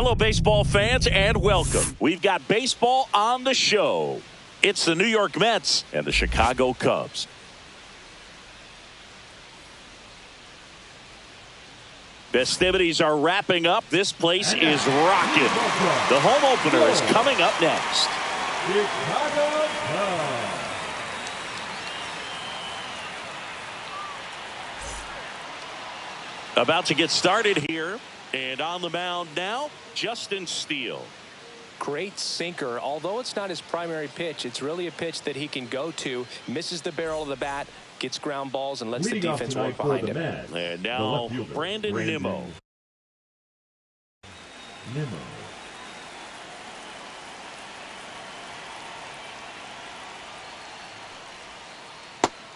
Hello, baseball fans, and welcome. We've got baseball on the show. It's the New York Mets and the Chicago Cubs. Festivities are wrapping up. This place is rocking. The home opener is coming up next. Chicago Cubs. About to get started here. And on the mound now, Justin Steele. Great sinker. Although it's not his primary pitch, it's really a pitch that he can go to. Misses the barrel of the bat, gets ground balls, and lets the defense work behind him. And now Brandon Nimmo.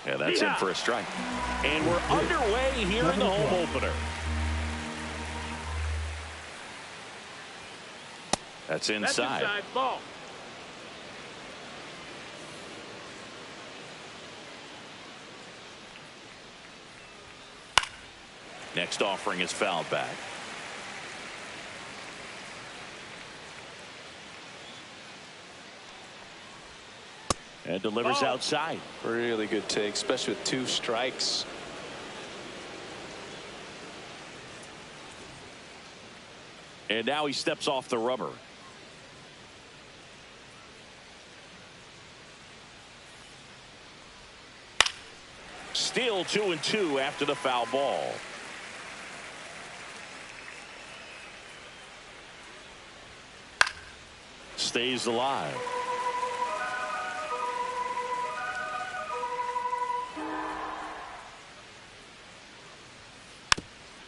Yeah, that's in for a strike. And we're underway here in the home opener. That's inside. Ball. Next offering is fouled back. And delivers outside. Really good take, especially with 2 strikes. And now he steps off the rubber. Still 2-2 after the foul ball. Stays alive.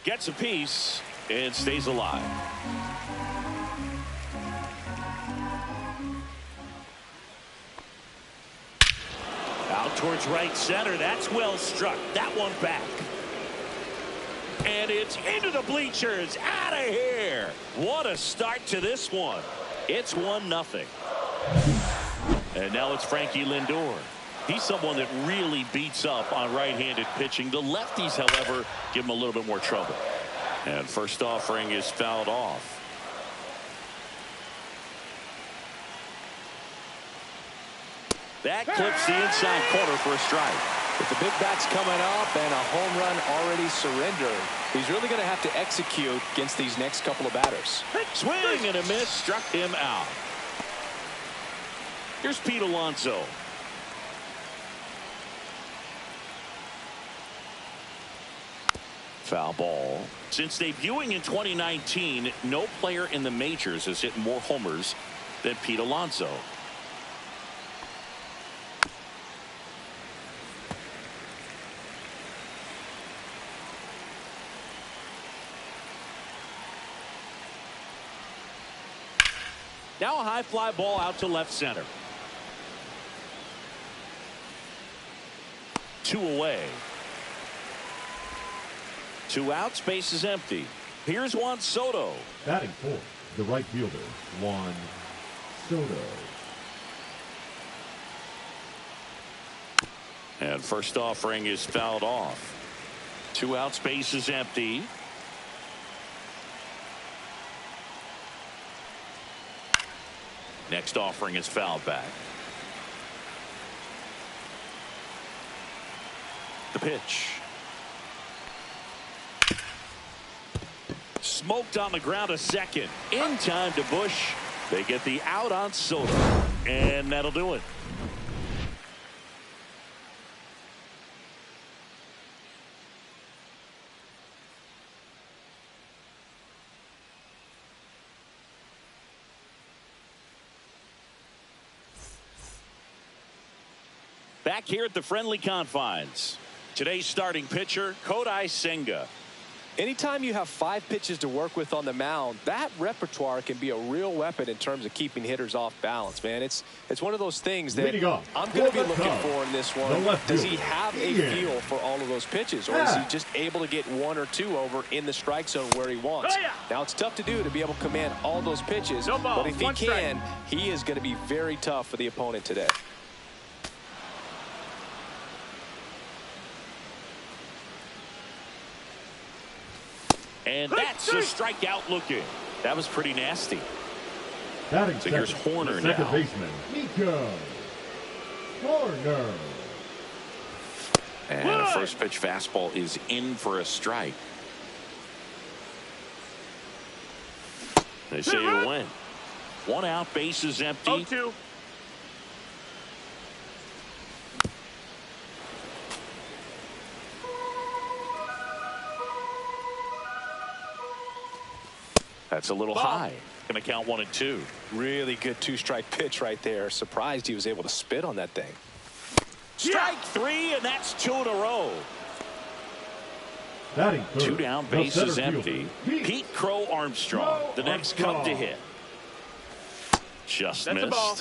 Gets a piece and stays alive. Out towards right center. That's well struck. That one back. And it's into the bleachers. Out of here. What a start to this one. It's 1-0. And now it's Frankie Lindor. He's someone that really beats up on right-handed pitching. The lefties, however, give him a little bit more trouble. And first offering is fouled off. That clips the inside corner for a strike. With the big bats coming up and a home run already surrendered, he's really going to have to execute against these next couple of batters. Swing and a miss, struck him out. Here's Pete Alonso. Foul ball. Since debuting in 2019, no player in the majors has hit more homers than Pete Alonso. Now a high fly ball out to left center. 2 away. 2 out, space is empty. Here's Juan Soto. Batting fourth, the right fielder, Juan Soto. And first offering is fouled off. 2 out, space is empty. Next offering is fouled back. The pitch. Smoked on the ground a second. In time to Bush. They get the out on Soto. And that'll do it. Back here at the friendly confines. Today's starting pitcher, Kodai Senga. Anytime you have 5 pitches to work with on the mound, that repertoire can be a real weapon in terms of keeping hitters off balance, man. It's one of those things that I'm going to be looking for in this one. Does he have a feel for all of those pitches, or is he just able to get 1 or 2 over in the strike zone where he wants? Now, it's tough to do to be able to command all those pitches, but if he can, he is going to be very tough for the opponent today. And that's a strikeout looking. That was pretty nasty. Batting so here's Horner second now. Baseman, Nico Horner. And a first pitch fastball is in for a strike. They say you win. 1 out, bases empty. 0-2. That's a little high. Going to count 1 and 2. Really good 2-strike pitch right there. Surprised he was able to spit on that thing. Strike 3, and that's 2 in a row. Batting third, 2 down, bases empty. Pete Crow Armstrong, the next Cub to hit. Just missed. Ball.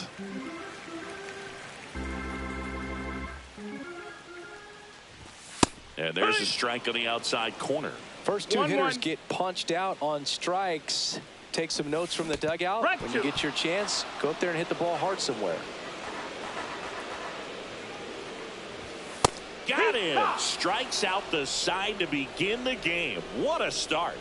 And there's a strike on the outside corner. First 2 hitters get punched out on strikes. Take some notes from the dugout. When you get your chance, go up there and hit the ball hard somewhere. Got him. Strikes out the side to begin the game. What a start.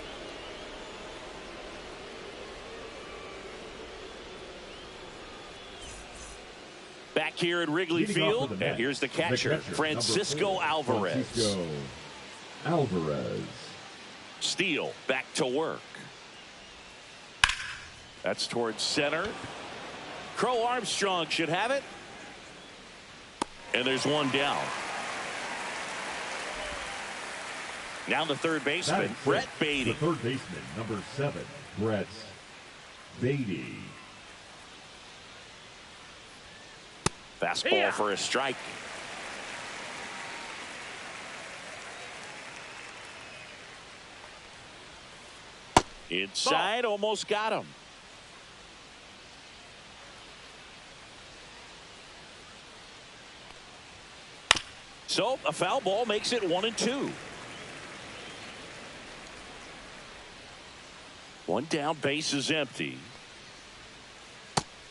Back here at Wrigley Field, and here's the catcher, Francisco Alvarez. Francisco Alvarez. Steele back to work. That's towards center. Crow Armstrong should have it. And there's 1 down. Now the third baseman, Brett Beatty. The third baseman, number 7, Brett Beatty. Fastball for a strike. Inside, almost got him. So a foul ball makes it 1 and 2. 1 down, base is empty.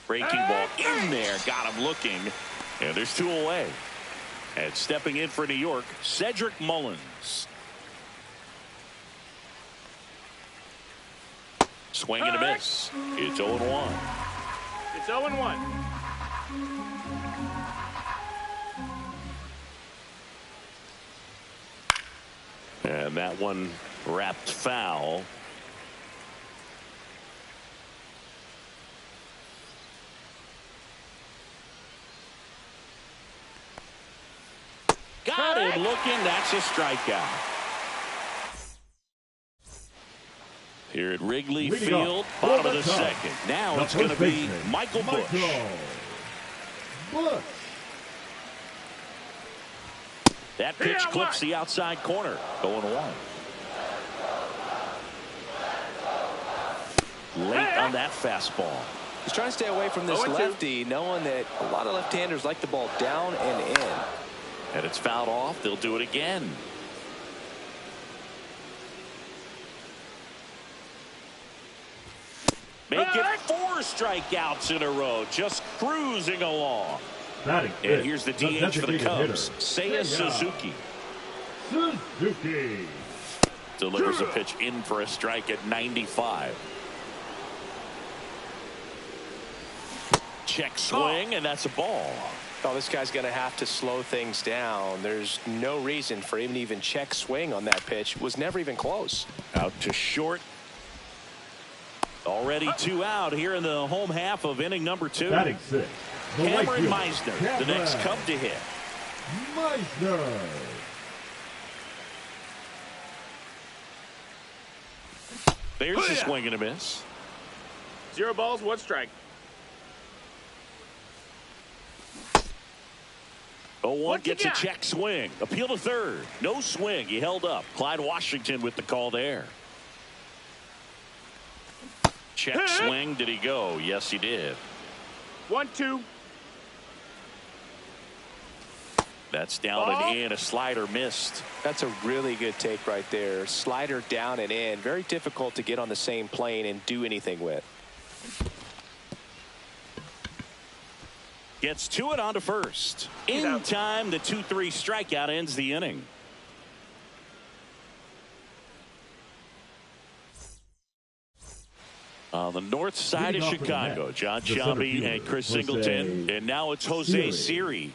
Breaking ball in there, got him looking, and there's 2 away. And stepping in for New York, Cedric Mullins. Swing and a miss. It's 0-1. It's 0-1. And that one wrapped foul. Got him looking. That's a strikeout. Here at Wrigley Field, bottom of the second. Now it's going to be Michael Busch. That pitch clips the outside corner. 0-1. Late on that fastball. He's trying to stay away from this lefty, knowing that a lot of left-handers like the ball down and in. And it's fouled off. They'll do it again. Make it 4 strikeouts in a row. Just cruising along. And here's the DH for the Cubs, Seiya Suzuki. Delivers a pitch in for a strike at 95. Check swing, and that's a ball. Oh, this guy's going to have to slow things down. There's no reason for him to even check swing on that pitch. It was never even close. Out to short. Already 2 out here in the home half of inning number 2. Batting 6. Cameron Meisner, the next Cub to hit. Meisner. There's a swing and a miss. 0 balls, 1 strike. 0-1 gets a check swing. Appeal to third. No swing. He held up. Clyde Washington with the call there. Check swing. Did he go? Yes, he did. 1-2. That's down and in. A slider missed. That's a really good take right there. Slider down and in. Very difficult to get on the same plane and do anything with. Gets to it onto first. In time, the 2-3 strikeout ends the inning. On the north side of Chicago, John Shelby and Chris Singleton. And now it's Jose Siri.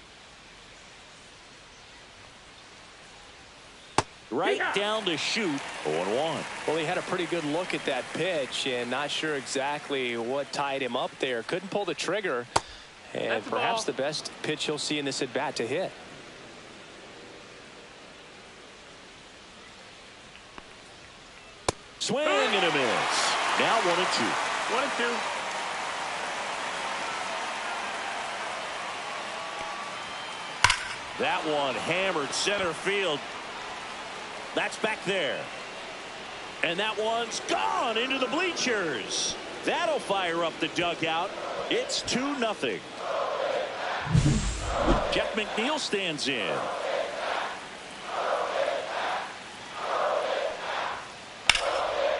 Right down to shoot. 0-1. Well, he had a pretty good look at that pitch and not sure exactly what tied him up there. Couldn't pull the trigger. And perhaps the best pitch he'll see in this at bat to hit. Swing and a miss. Now 1-2. 1-2. That one hammered center field. That's back there. And that one's gone into the bleachers. That'll fire up the dugout. It's 2-0. Jeff McNeil stands in.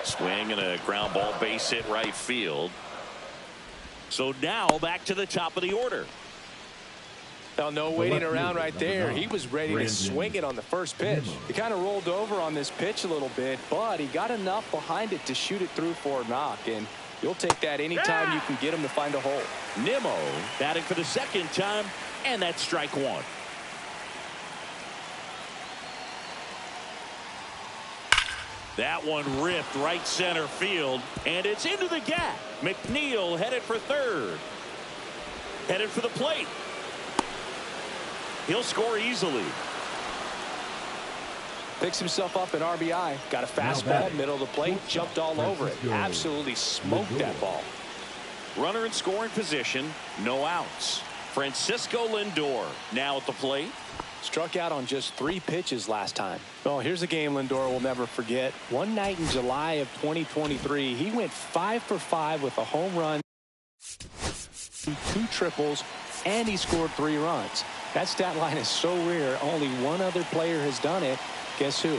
Swing and a ground ball base hit right field. So now back to the top of the order. Now, no waiting around right there. He was ready to swing it on the first pitch. He kind of rolled over on this pitch a little bit, but he got enough behind it to shoot it through for a knock. And you'll take that anytime you can get him to find a hole. Nimmo batting for the second time, and that's strike one. That one ripped right center field, and it's into the gap. McNeil headed for third. Headed for the plate. He'll score easily. Picks himself up an RBI. Got a fastball, middle of the plate, jumped all over it. Absolutely smoked that ball. Runner in scoring position, no outs. Francisco Lindor now at the plate. Struck out on just 3 pitches last time. Oh, here's a game Lindor will never forget. One night in July of 2023, he went 5 for 5 with a home run, 2 triples, and he scored 3 runs. That stat line is so rare, only one other player has done it. Guess who?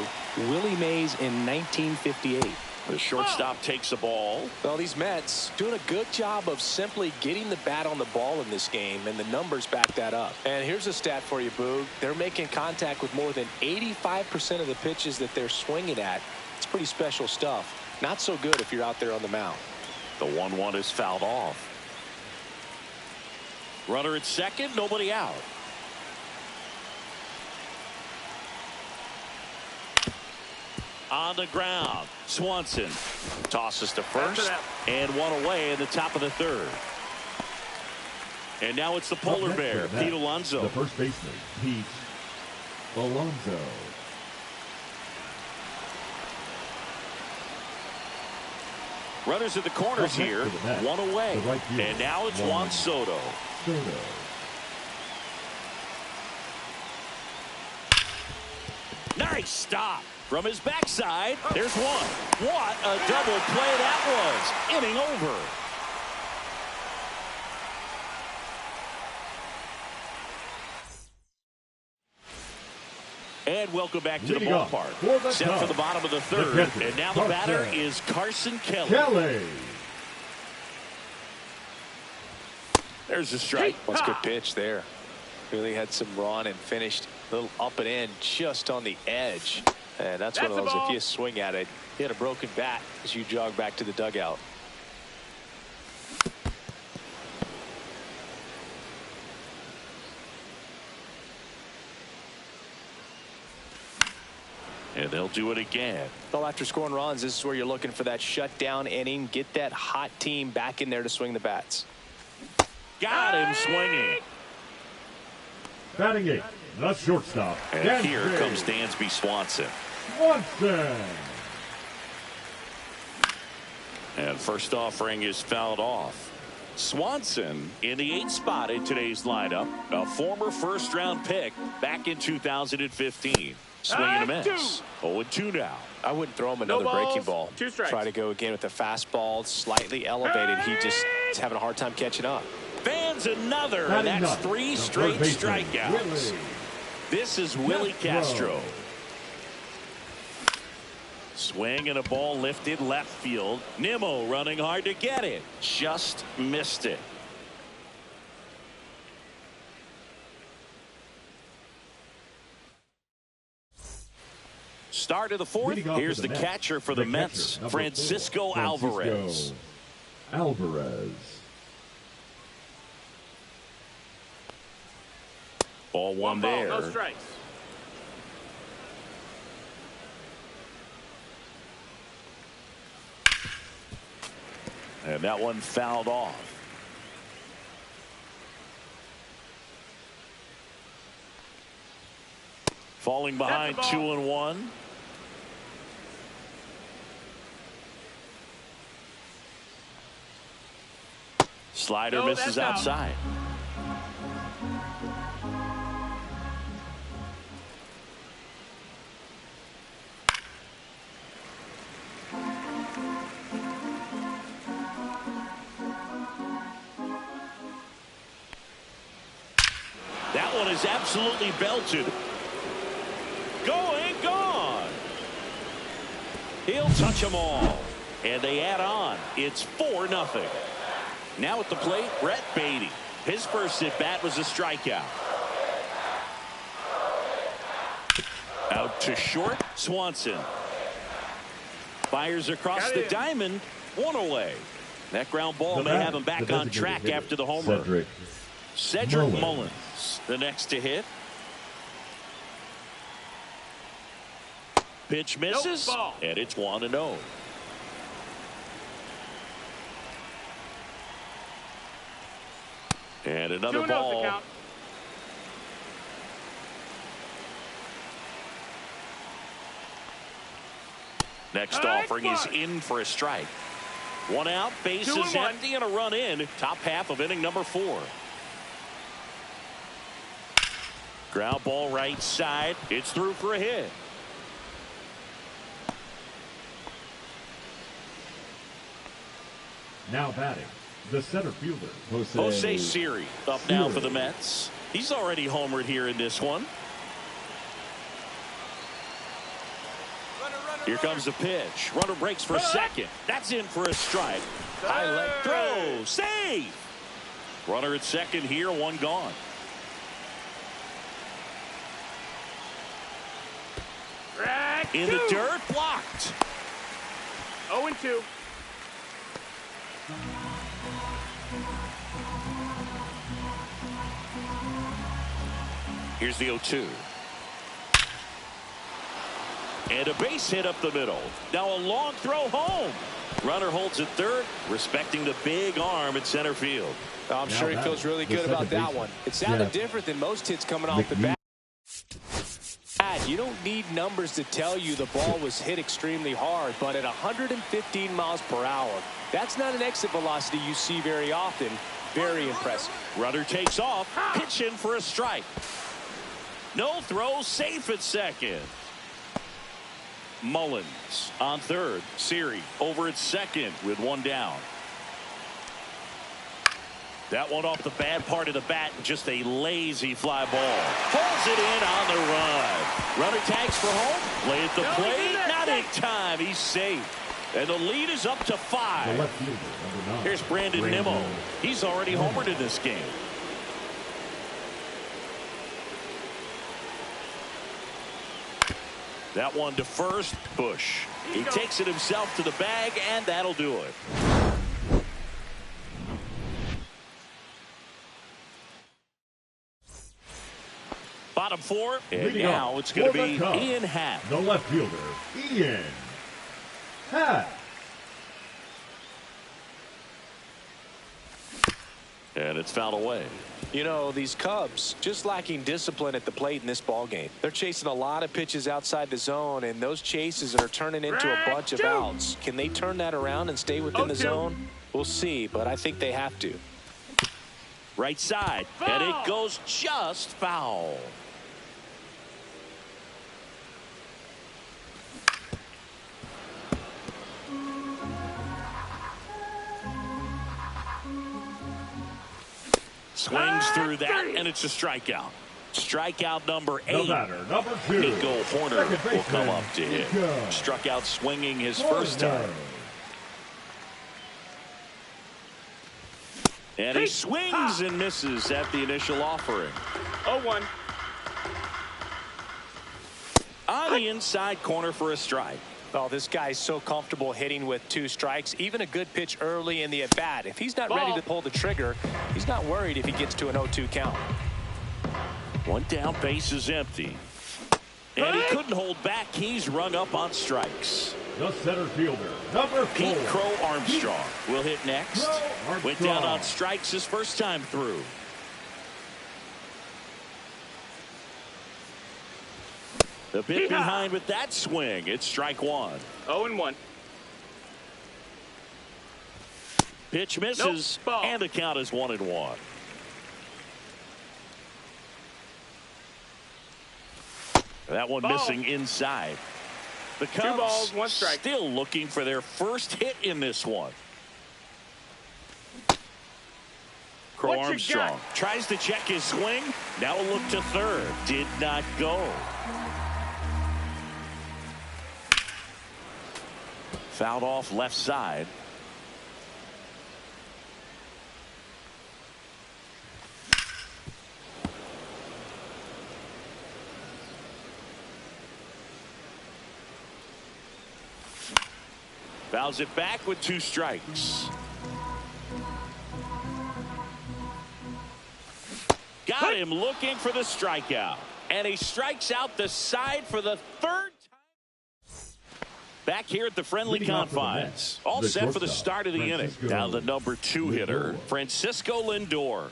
Willie Mays in 1958. The shortstop takes the ball. Well, these Mets doing a good job of simply getting the bat on the ball in this game, and the numbers back that up. And here's a stat for you, Boog. They're making contact with more than 85% of the pitches that they're swinging at. It's pretty special stuff. Not so good if you're out there on the mound. The 1-1 is fouled off. Runner at second, nobody out. On the ground, Swanson tosses to first, and one away in the top of the third. And now it's the polar bear, Pete Alonso. The first baseman, Pete Alonso. Runners at the corners here, one away. And now it's Juan Soto. Nice stop. From his backside, there's one. What a double play that was. Inning over. And welcome back to the ballpark. Set for the bottom of the third. And now the batter is Carson Kelly. There's a strike. What's a good pitch there. Really had some run and finished a little up and in just on the edge. And that's one of those, if you swing at it, you hit a broken bat as you jog back to the dugout. And they'll do it again. Well, after scoring runs, this is where you're looking for that shutdown inning. Get that hot team back in there to swing the bats. Got him swinging. Batting 8, the shortstop. And here comes Dansby Swanson. And first offering is fouled off. Swanson in the 8th spot in today's lineup. A former first-round pick back in 2015. Swing and a miss. 0-2 now. I wouldn't throw him another breaking ball. 2 strikes. Try to go again with the fastball, slightly elevated. He just is having a hard time catching up. Fans another, and that's 3 straight strikeouts. This is Willie Castro. Swing and a ball lifted left field. Nimmo running hard to get it. Just missed it. Start of the 4th. Here's the catcher for the Mets, Francisco Alvarez. Alvarez. Ball one ball, there. no strikes. And that one fouled off. Falling behind 2-1. Slider misses outside. That one is absolutely belted. Going, gone. He'll touch them all. And they add on. It's 4-0. Now at the plate, Beffdaddy. His first at bat was a strikeout. Out to short, Swanson. Fires across the diamond, 1 away. That ground ball may have him back on track after the homer. Cedric Mullins, the next to hit. Pitch misses, and it's 1-0. And another ball. Next offering is in for a strike. 1 out, bases empty, and a run in. Top half of inning number 4. Ground ball right side. It's through for a hit. Now batting, the center fielder, Jose Siri up now for the Mets. He's already homered here in this one. Here comes the pitch. Runner breaks for second. That's in for a strike. High leg throw. Save. Runner at second here. 1 gone. In the dirt. Blocked. 0-2. Here's the 0-2. And a base hit up the middle. Now a long throw home. Runner holds at third, respecting the big arm at center field. I'm sure he feels really good about that one. It sounded different than most hits coming off the bat. You don't need numbers to tell you the ball was hit extremely hard, but at 115 miles per hour, that's not an exit velocity you see very often. Very impressive. Runner takes off. Pitch in for a strike. No throw, safe at second. Mullins on third. Siri over at second with 1 down. That one off the bad part of the bat. Just a lazy fly ball. Pulls it in on the run. Runner tags for home. Play at the plate. Not in time. He's safe. And the lead is up to 5. The left fielder, number 9. Here's Brandon Nimmo. He's already homered in this game. That one to first. Bush. He takes it himself to the bag, and that'll do it. Bottom 4, and now it's going to be Ian Happ. The left fielder, Ian Happ. And it's fouled away. You know, these Cubs just lacking discipline at the plate in this ball game. They're chasing a lot of pitches outside the zone, and those chases are turning into a bunch of outs. Can they turn that around and stay within the zone? We'll see, but I think they have to. Right side, and it goes just foul. Swings through that, and it's a strikeout. Strikeout number 8. Number 2. Nico Horner will come up to hit. Struck out swinging his first time. And he swings and misses at the initial offering. 0-1. On the inside corner for a strike. Oh, this guy's so comfortable hitting with 2 strikes. Even a good pitch early in the at-bat. If he's not ready to pull the trigger, he's not worried if he gets to an 0-2 count. 1 down, base is empty. And he couldn't hold back. He's rung up on strikes. The center fielder, number 4. Pete Crow Armstrong will hit next. Went down on strikes his first time through. A bit behind with that swing. It's strike 1. 0-1. Pitch misses, and the count is 1-1. That one missing inside. The Cubs 2 balls, 1 strike. Still looking for their first hit in this one. Crow Armstrong tries to check his swing. Now a look to third. Did not go. Fouled off left side. Fouls it back with 2 strikes. Got him looking for the strikeout. And he strikes out the side for the 3rd time. Back here at the friendly confines. All set for the start of the inning. Down the number 2 hitter, Francisco Lindor.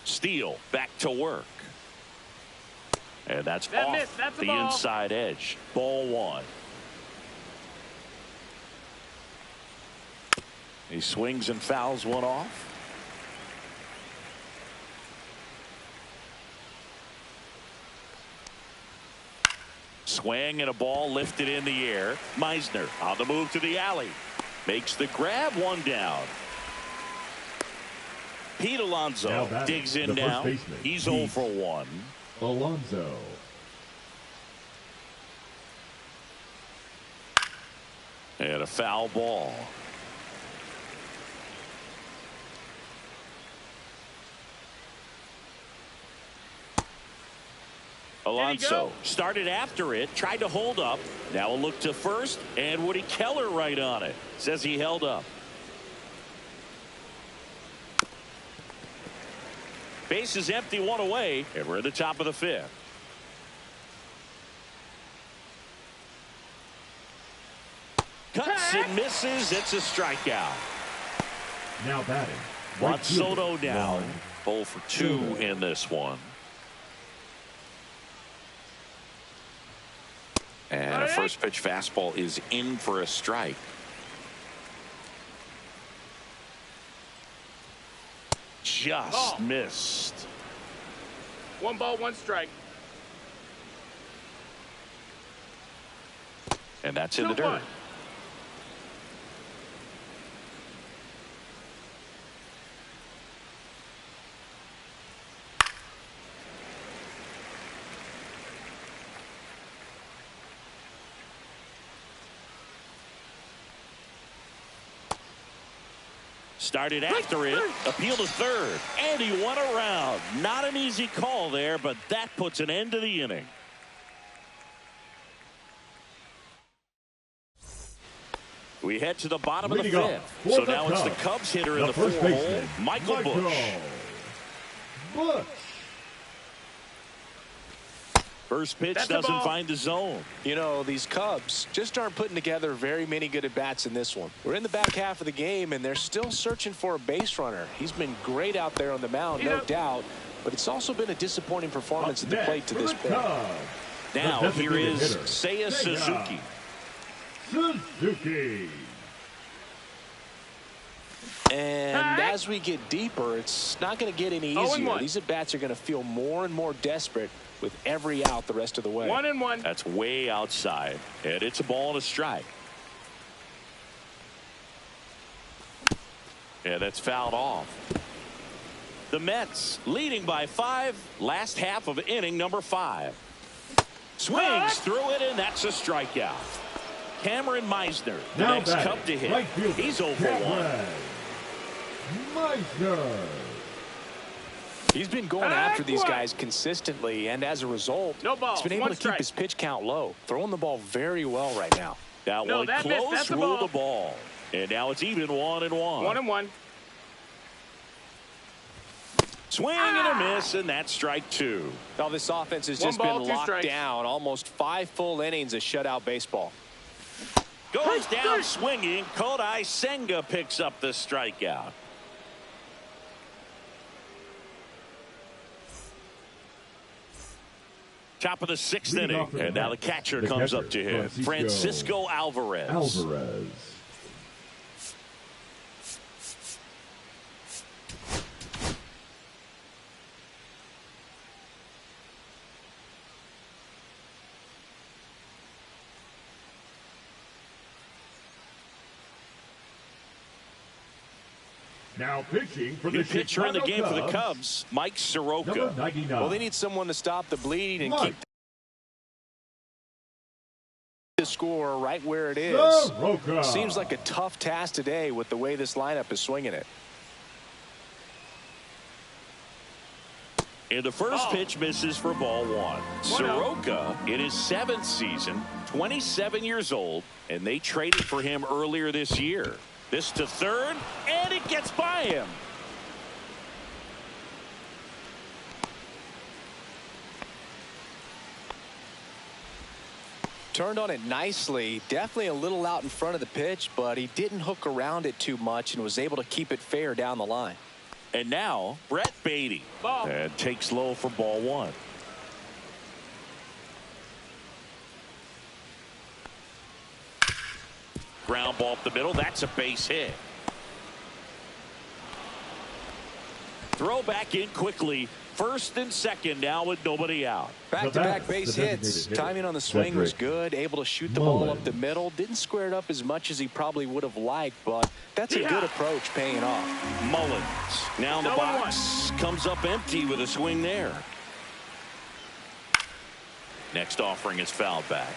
Steele back to work. And that's off the inside edge. Ball 1. He swings and fouls one off. Swing and a ball lifted in the air. Meisner on the move to the alley. Makes the grab, 1 down. Pete Alonso digs in now. He's 0 for 1. Alonso. And a foul ball. Alonso started after it, tried to hold up. Now a look to first, and Woody Keller right on it. Says he held up. Base is empty, 1 away, and we're at the top of the 5th. Cuts and misses. It's a strikeout. Now batting. Juan Soto down. 0 for 2 in this one. And a first pitch fastball is in for a strike. Just missed. 1 ball, 1 strike. And that's in the dirt. Started after it, appeal to third, and he went around. Not an easy call there, but that puts an end to the inning. We head to the bottom of the 5th. So now it's the Cubs hitter in the 4th hole, Michael Busch. First pitch That's a doesn't ball. find the zone. You know, these Cubs just aren't putting together very many good at-bats in this one. We're in the back half of the game, and they're still searching for a base runner. He's been great out there on the mound, no doubt, but it's also been a disappointing performance at the plate to this point. Now, here is Seiya Suzuki. And as we get deeper, it's not going to get any easier. These at-bats are going to feel more and more desperate with every out the rest of the way. 1-1. That's way outside, and it's a ball and a strike. Yeah, that's fouled off. The Mets leading by 5, last half of inning number 5. Swings through it, and that's a strikeout. Cameron Meisner, the next Cub to hit. He's 0 for 1. Meisner. He's been going after these guys consistently, and as a result, he's been able to keep his pitch count low, throwing the ball very well right now. That one close, ruled the ball. And now it's even 1-1. 1-1. Swing and a miss, and that's strike 2. Now this offense has just been locked down. Almost 5 full innings of shutout baseball. Goes down swinging. Kodai Senga picks up the strikeout. Top of the 6th inning, and now the catcher comes up to him. Francisco Alvarez. Now pitching for the new pitcher in the game for the Cubs, Mike Soroka. Well, they need someone to stop the bleeding and keep the score right where it is. Soroka. Seems like a tough task today with the way this lineup is swinging it. And the first pitch misses for ball 1. Soroka in his 7th season, 27 years old, and they traded for him earlier this year. This to third, and it gets by him. Turned on it nicely. Definitely a little out in front of the pitch, but he didn't hook around it too much and was able to keep it fair down the line. And now, Beffdaddy. And takes low for ball 1. Ground ball up the middle. That's a base hit. Throw back in quickly. First and second now with nobody out. Back-to-back base hits. Timing on the swing was good. Able to shoot the ball up the middle. Didn't square it up as much as he probably would have liked, but that's a good approach paying off. Mullins now in the box. Comes up empty with a swing there. Next offering is fouled back.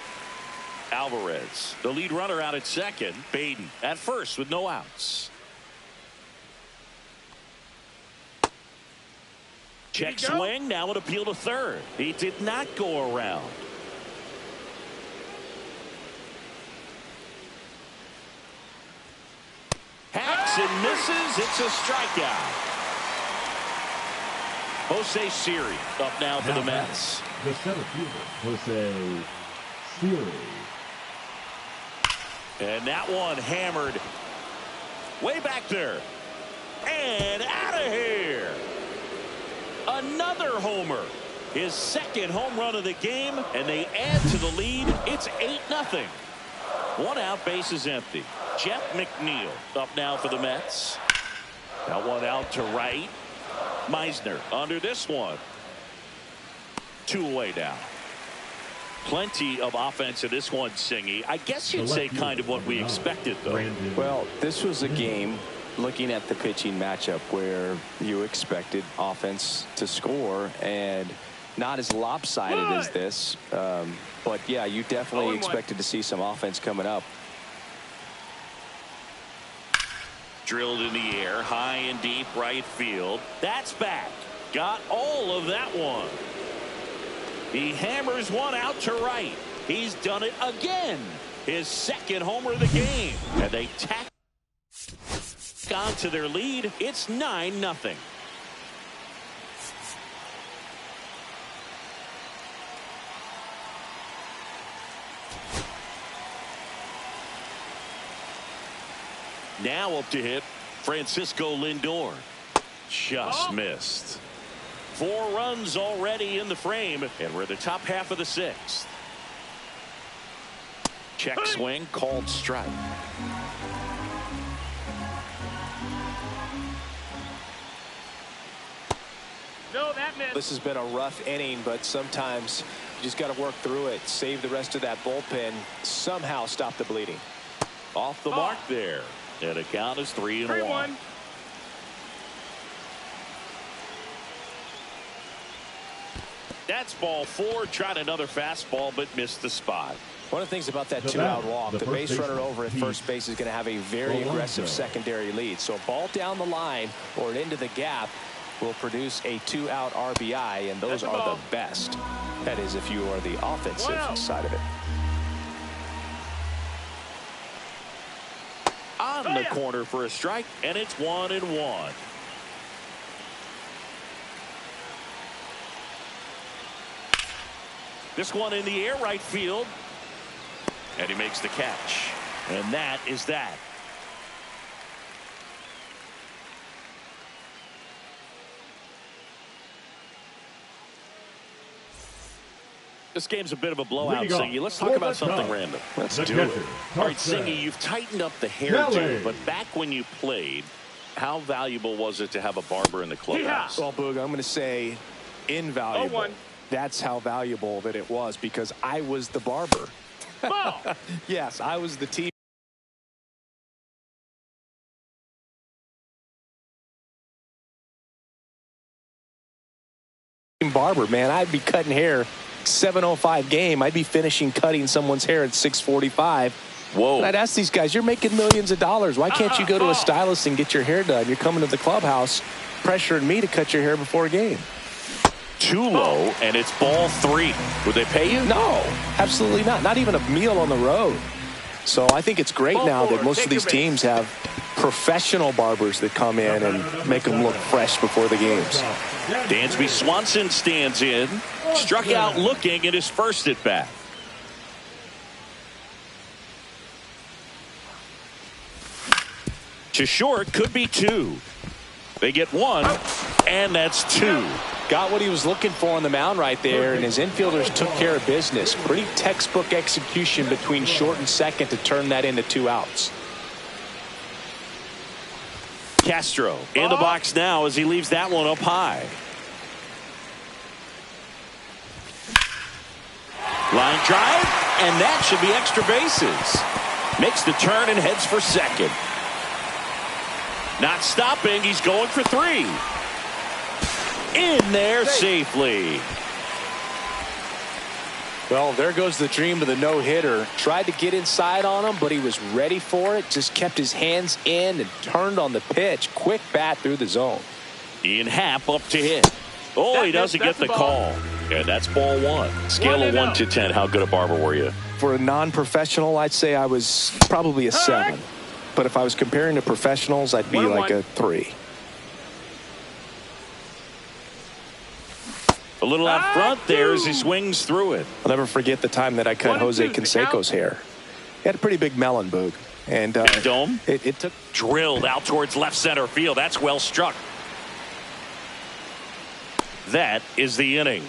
Alvarez, the lead runner out at second. Baden at first with no outs. Check swing, now an appeal to third. He did not go around. Hacks and misses. It's a strikeout. Jose Siri up now for the Mets. The center fielder, Jose Siri. And that one hammered way back there. And out of here. Another homer. His 2nd home run of the game, and they add to the lead. It's 8-0. 1 out, base is empty. Jeff McNeil up now for the Mets. That one out to right. Meisner under this one. 2 away now. Plenty of offense in this one, Singy. I guess you'd say kind of what we expected, though. Well, this was a game, looking at the pitching matchup, where you expected offense to score, and not as lopsided as this. But, yeah, you definitely expected to see some offense coming up. Drilled in the air, high and deep right field. That's back. Got all of that one. He hammers one out to right. He's done it again. His 2nd homer of the game. And they tack on to their lead. It's 9-0. Now up to hit Francisco Lindor. Just missed. 4 runs already in the frame, and we're the top half of the 6th. Check swing, called strike. No, that missed. This has been a rough inning, but sometimes you just got to work through it, save the rest of that bullpen, somehow stop the bleeding. Off the mark there, and a count is 3-1. That's ball 4. Tried another fastball, but missed the spot. One of the things about that 2-out walk, the base runner over at first base is going to have a very aggressive secondary lead. So a ball down the line or into the gap will produce a 2-out RBI, and those are the best. That is, if you are the offensive side of it. On the corner for a strike, and it's 1-1. This one in the air, right field. And he makes the catch. And that is that. This game's a bit of a blowout, Singy. Let's talk about something random. Let's do it. All right, Singy, you've tightened up the hairdo, but back when you played, how valuable was it to have a barber in the clubhouse? Well, Boog, I'm going to say invaluable. That's how valuable that it was, because I was the barber. Yes, I was the team barber, man. I'd be cutting hair 7:05 game. I'd be finishing cutting someone's hair at 6:45. Whoa. And I'd ask these guys, you're making millions of dollars. Why can't you go to a stylist and get your hair done? You're coming to the clubhouse pressuring me to cut your hair before a game. Too low, and it's ball 3. Would they pay you? No, absolutely not. Not even a meal on the road. So I think it's great now that most of these teams have professional barbers that come in and make them look fresh before the games. Dansby Swanson stands in. Struck out looking at his first at bat. To short, could be 2. They get 1, and that's 2. Got what he was looking for on the mound right there, and his infielders took care of business. Pretty textbook execution between short and second to turn that into 2 outs. Castro in the box now as he leaves that one up high. Line drive, and that should be extra bases. Makes the turn and heads for second. Not stopping, he's going for 3. In there safely. Well, there goes the dream of the no-hitter. Tried to get inside on him, but he was ready for it. Just kept his hands in and turned on the pitch. Quick bat through the zone. Ian Happ up to hit. Oh, he doesn't get the call. And that's ball 1. Scale of 1 to 10. How good a barber were you? For a non-professional, I'd say I was probably a 7. But if I was comparing to professionals, I'd be like a 3. A little out front there as he swings through it. I'll never forget the time that I cut Jose Canseco's hair. He had a pretty big melon, Boog. And dome. It took. Drilled out towards left center field. That's well struck. That is the inning.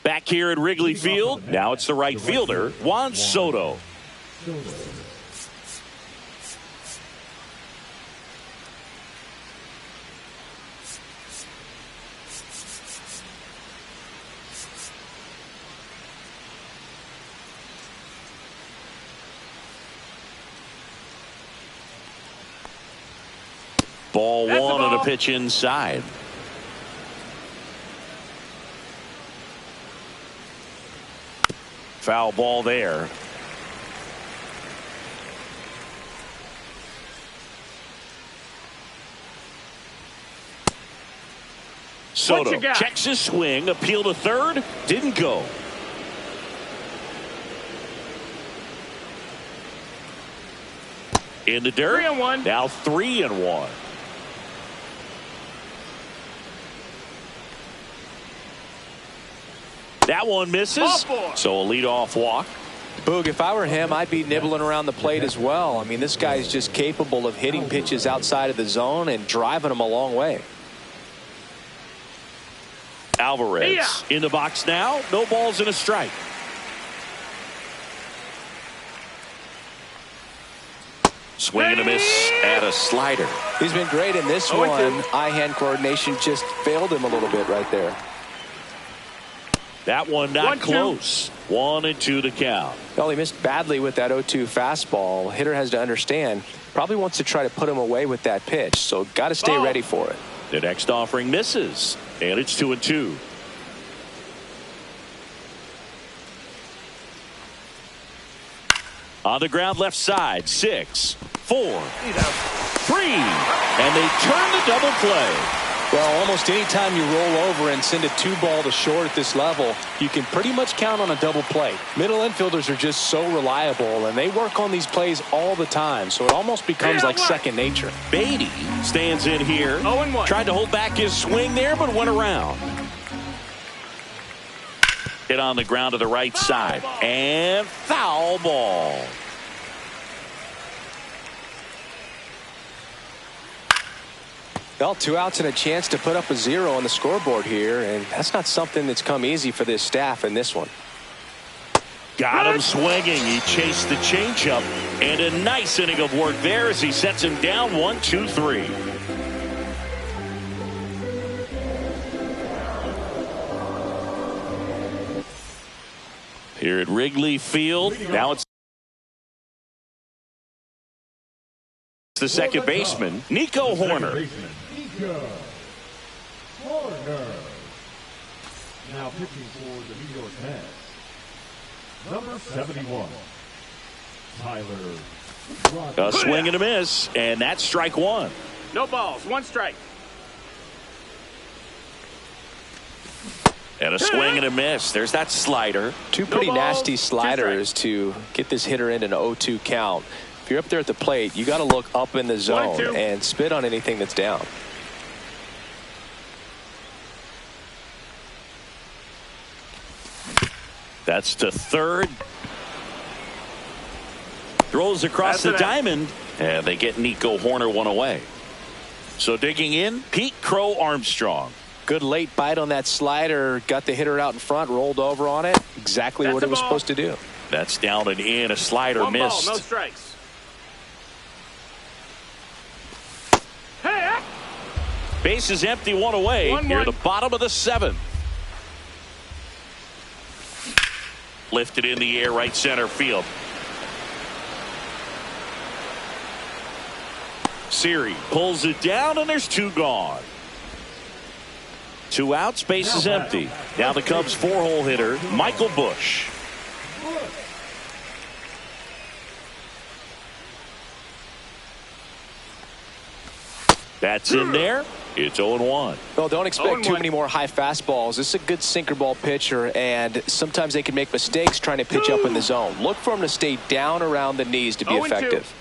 Back here at Wrigley Field, now it's the right fielder, Juan Soto. Ball 1 on a pitch inside. Foul ball there. Soto checks his swing, appeal to third, didn't go. In the dirt. 3-1. Now 3-1. That one misses. So a leadoff walk. Boog, if I were him, I'd be nibbling around the plate as well. I mean, this guy's just capable of hitting pitches outside of the zone and driving them a long way. Alvarez in the box now. No balls and a strike. Swing and a miss at a slider. He's been great in this one. Eye-hand coordination just failed him a little bit right there. That one not close. 1-2 to count. Well, he missed badly with that 0-2 fastball. Hitter has to understand, probably wants to try to put him away with that pitch, so got to stay ready for it. The next offering misses, and it's 2-2. On the ground left side, 6, 4, 3, and they turn the double play. Well, almost any time you roll over and send a 2-ball to short at this level, you can pretty much count on a double play. Middle infielders are just so reliable, and they work on these plays all the time, so it almost becomes like second nature. Beatty stands in here. 0-1. Tried to hold back his swing there, but went around. Hit on the ground to the right side, and foul ball. Well, 2 outs and a chance to put up a 0 on the scoreboard here, and that's not something that's come easy for this staff in this one. Got him swinging. He chased the changeup, and a nice inning of work there as he sets him down 1-2-3. Here at Wrigley Field, now it's the second baseman, Nico Horner. Now pitching for the New York Mets, number 71, Tyler. A swing and a miss, and that's strike one. No balls, 1 strike. And a swing and a miss. There's that slider. 2 pretty nasty sliders to get this hitter in an 0-2 count. If you're up there at the plate, you got to look up in the zone and spit on anything that's down. That's to third. Throws across the diamond, and they get Nico Horner one away. So digging in, Pete Crow Armstrong. Good late bite on that slider. Got the hitter out in front, rolled over on it. Exactly what it was supposed to do. That's down and in. A slider 1 missed. ball, no strikes. Base is empty, 1 away. Near the bottom of the 7th. Lifted in the air, right center field. Siri pulls it down, and there's 2 gone. 2 outs, base is empty. Now the Cubs 4-hole hitter, Michael Busch. That's in there. It's 0-1. Well, don't expect too many more high fastballs. This is a good sinker ball pitcher, and sometimes they can make mistakes trying to pitch up in the zone. Look for him to stay down around the knees to be effective.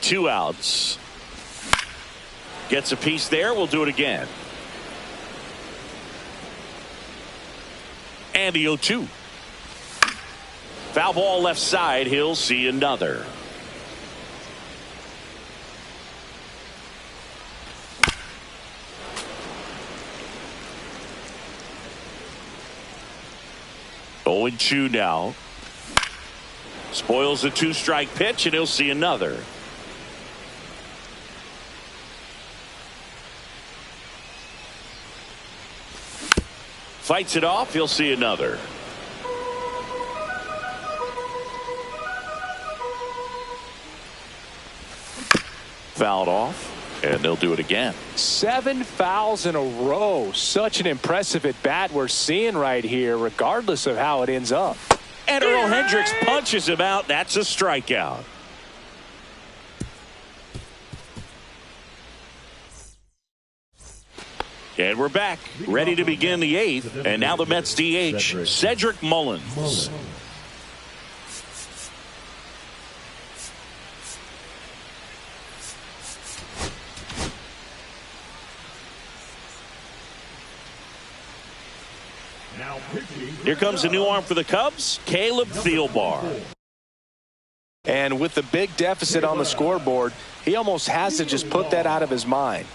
2 outs. Gets a piece there. We'll do it again. And the 0-2. Foul ball left side. He'll see another. Oh, 0-2 now. Spoils the 2-strike pitch, and he'll see another. Fights it off. He'll see another. Fouled off, and they'll do it again. 7 fouls in a row. Such an impressive at bat we're seeing right here, regardless of how it ends up. And Earl Hendricks punches him out. That's a strikeout. And we're back, ready to begin the 8th. And now the Mets DH, Cedric Mullins. Here comes a new arm for the Cubs, Caleb Thielbar. And with the big deficit on the scoreboard, he almost has to just put that out of his mind.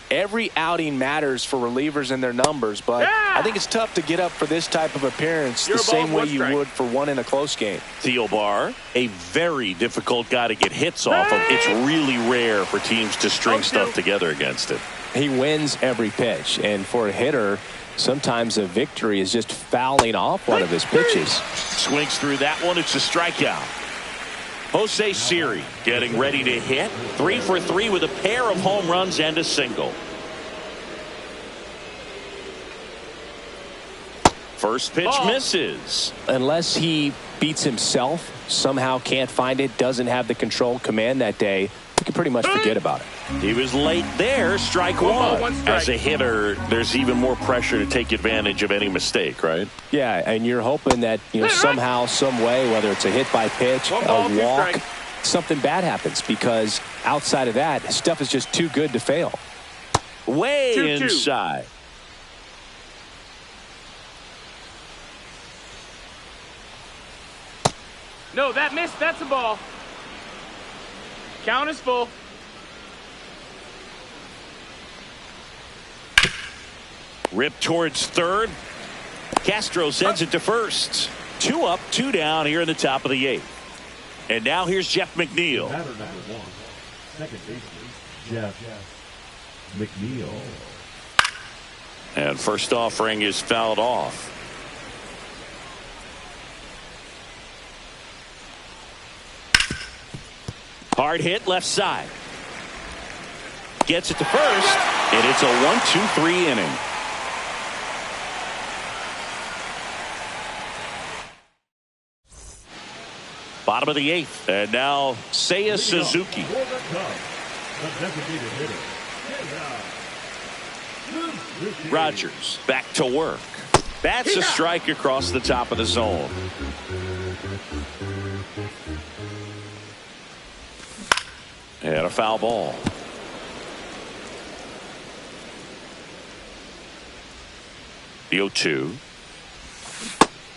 Every outing matters for relievers and their numbers, but I think it's tough to get up for this type of appearance the same way you would for one in a close game. Thielbar, a very difficult guy to get hits off of. It's really rare for teams to string stuff together against it. He wins every pitch, and for a hitter, sometimes a victory is just fouling off one of his pitches. Swings through that one. It's a strikeout. Jose Siri getting ready to hit. 3 for 3 with a pair of home runs and a single. First pitch misses. Unless he beats himself, somehow can't find it, doesn't have the control command that day, you can pretty much forget about it. He was late there. Strike one. As a hitter, there's even more pressure to take advantage of any mistake, right? Yeah, and you're hoping that somehow, some way, whether it's a hit by pitch, a walk, something bad happens, because outside of that, stuff is just too good to fail. Way inside. No, that missed. That's a ball. Count is full. Ripped towards third. Castro sends it to first. 2 up, 2 down here in the top of the 8th. And now here's Jeff McNeil. Batter number 1, second baseman, Jeff McNeil. And first offering is fouled off. Hard hit left side. Gets it to first, and it's a 1-2-3 inning. Bottom of the 8th, and now Seiya Suzuki. Rogers back to work. That's a strike across the top of the zone. And a foul ball. The 0-2.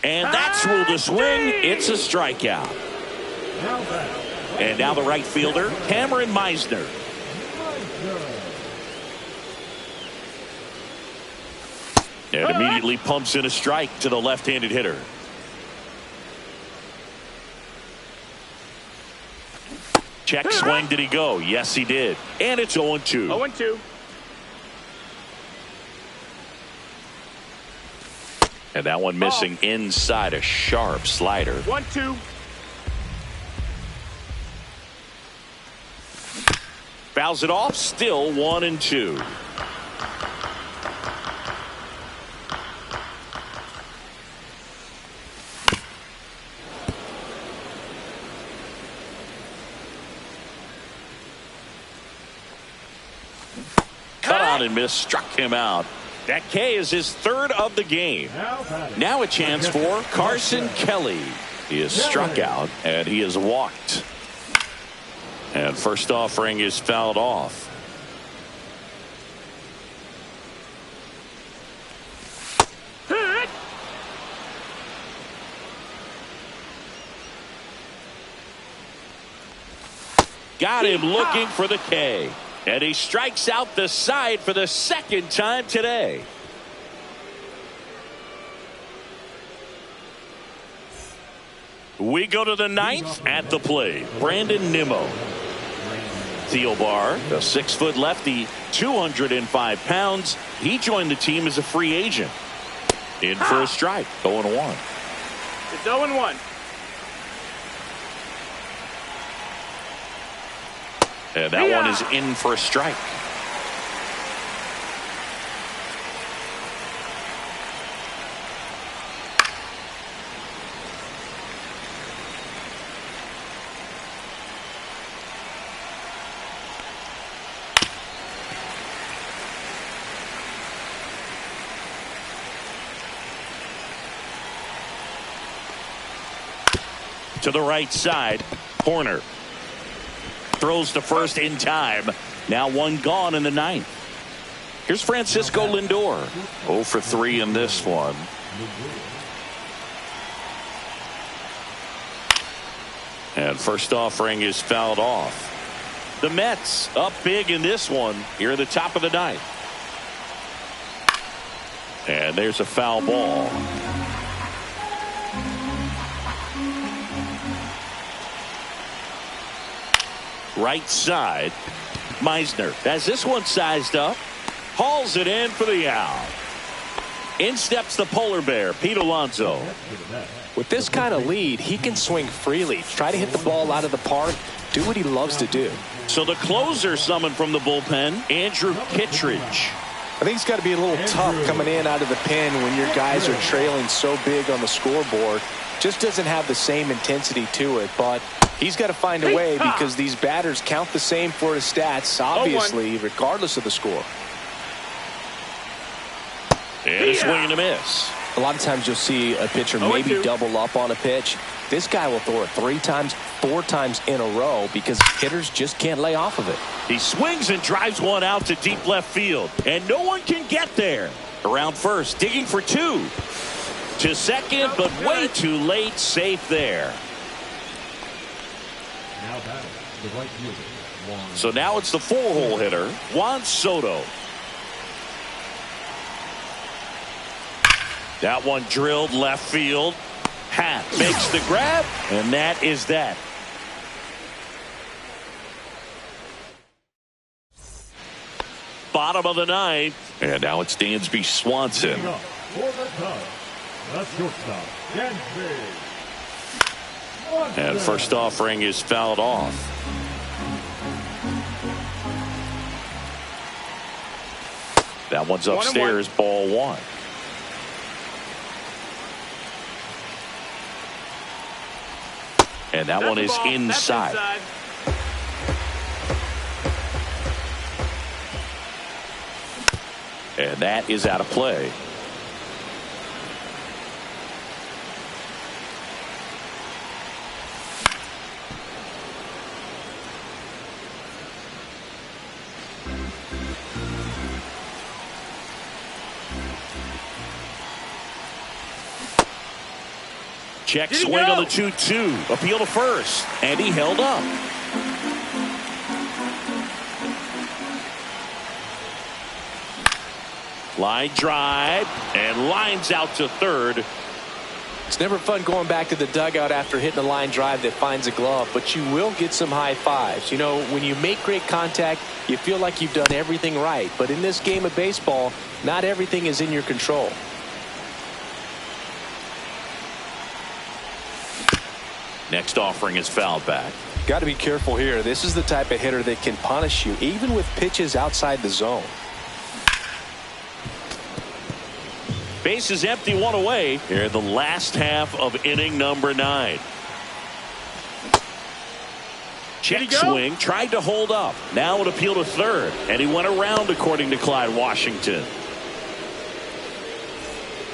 And that's ruled a swing. It's a strikeout. And now the right fielder, Cameron Meisner. And immediately pumps in a strike to the left-handed hitter. Check swing. Did he go? Yes, he did. And it's 0-2. 0-2. And that one missing inside, a sharp slider. 1-2. Fouls it off. Still 1-2. Cut out and missed. Struck him out. That K is his 3rd of the game. Now a chance for Carson Kelly. He is struck out and he is walked. And first offering is fouled off. Got him looking for the K. And he strikes out the side for the 2nd time today. We go to the 9th at the plate. Brandon Nimmo. Thielbar, the 6-foot lefty, 205 pounds. He joined the team as a free agent. In for a strike. 0-1. It's 0-1. And that one is in for a strike. To the right side, Horner. Throws to first in time. Now 1 gone in the 9th. Here's Francisco Lindor. 0 for 3 in this one. And first offering is fouled off. The Mets up big in this one here at the top of the ninth. And there's a foul ball. Right side. Meisner has this one sized up. Hauls it in for the out. In steps the polar bear, Pete Alonso. With this kind of lead, he can swing freely, try to hit the ball out of the park, do what he loves to do. So the closer summoned from the bullpen, Andrew Kittredge. I think it's got to be a little tough coming in out of the pen when your guys are trailing so big on the scoreboard. Just doesn't have the same intensity to it, but he's got to find a way because these batters count the same for his stats, obviously, regardless of the score. And a swing and a miss. A lot of times you'll see a pitcher maybe double up on a pitch. This guy will throw it 3 times, 4 times in a row because hitters just can't lay off of it. He swings and drives one out to deep left field, and no one can get there. Around first, digging for 2. To second, but way too late, safe there. Now batting, the right fielder, Juan. So now it's the 4-hole hitter, Juan Soto. That one drilled left field. Happ makes the grab, and that is that. Bottom of the ninth, and now it's Dansby Swanson. For the Cubs, the shortstop, Dansby. And first offering is fouled off. That one's upstairs, ball 1. And that one is inside. And that is out of play. Check swing on the 2-2. Appeal to first. And he held up. Line drive. And lines out to third. It's never fun going back to the dugout after hitting a line drive that finds a glove, but you will get some high fives. You know, when you make great contact, you feel like you've done everything right. But in this game of baseball, not everything is in your control. Next offering is fouled back. Got to be careful here. This is the type of hitter that can punish you even with pitches outside the zone. Base is empty, 1 away here in the last half of inning number 9. Check swing, tried to hold up. Now an appeal to third, and he went around according to Clyde Washington.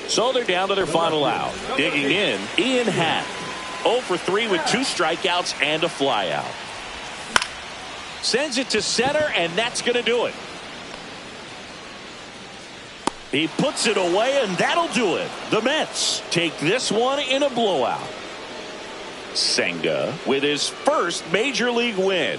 So they're down to their final out. Digging in, Ian Happ. 0 for 3 with 2 strikeouts and a flyout. Sends it to center, and that's going to do it. He puts it away, and that'll do it. The Mets take this one in a blowout. Senga with his first major league win.